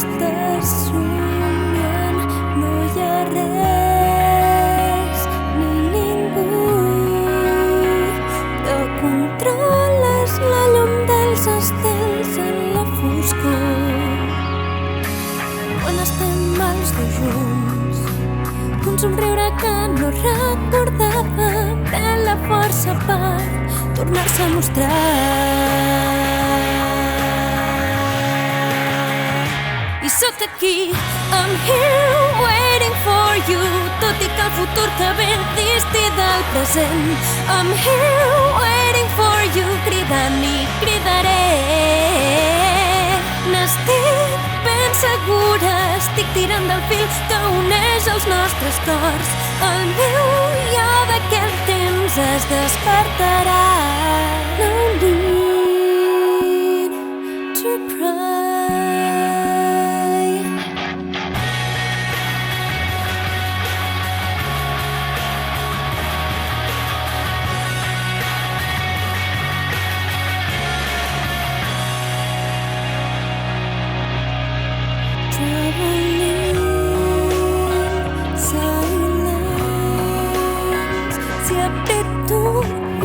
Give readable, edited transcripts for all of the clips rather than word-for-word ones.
estàs somiant, no hi ha res ni ningú, però controles la llum dels estels en la foscor. Quan estem els dos junts, un somriure que no recordava pren la força per tornar-se a mostrar. I sóc aquí, I'm here waiting for you, tot i que el futur que ve disti del present. I'm here waiting for you, cridant i cridaré. N'estic ben segura, estic tirant del fil que uneix els nostres cors. El meu jo d'aquell temps es despertarà. No need to cry. Traveling silence, si aprieto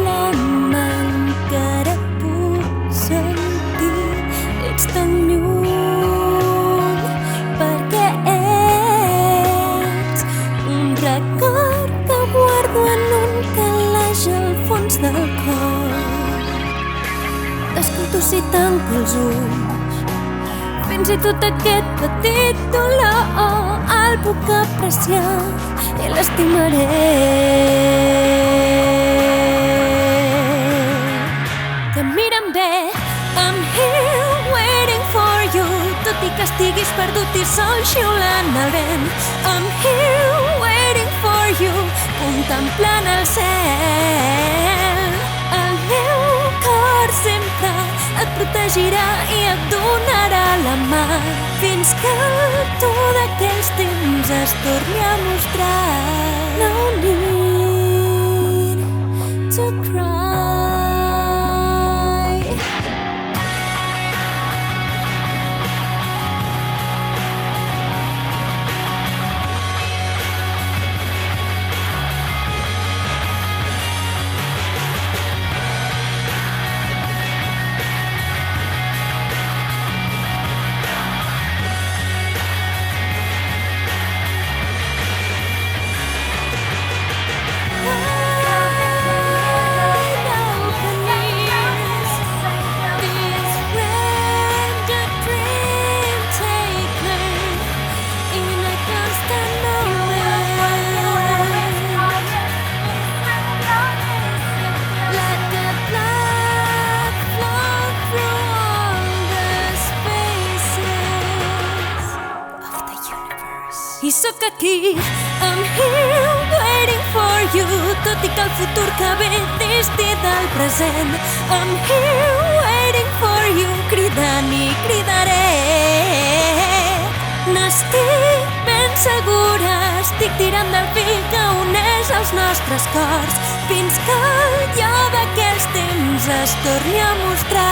la mà encara puc sentir. Ets tan lluny perquè ets un record que guardo en un calaix al fons del cor. T'escolto si tanco els ulls, fins i tot aquest petit dolor el puc apreciar i l'estimaré. Que mira'm bé, I'm here waiting for you, tot i que estiguis perdut i sol xiulant el vent. I'm here waiting for you, contemplant el cel. El meu cor sempre et protegirà i et donarà la mà fins que tu d'aquells temps es torni a mostrar. No need to cry. I sóc aquí, I'm here waiting for you, tot i que el futur que ve disti del present. I'm here waiting for you, cridant i cridaré. N'estic ben segura, estic tirant del fil que uneix els nostres cors fins que el jo d'aquells temps es torni a mostrar.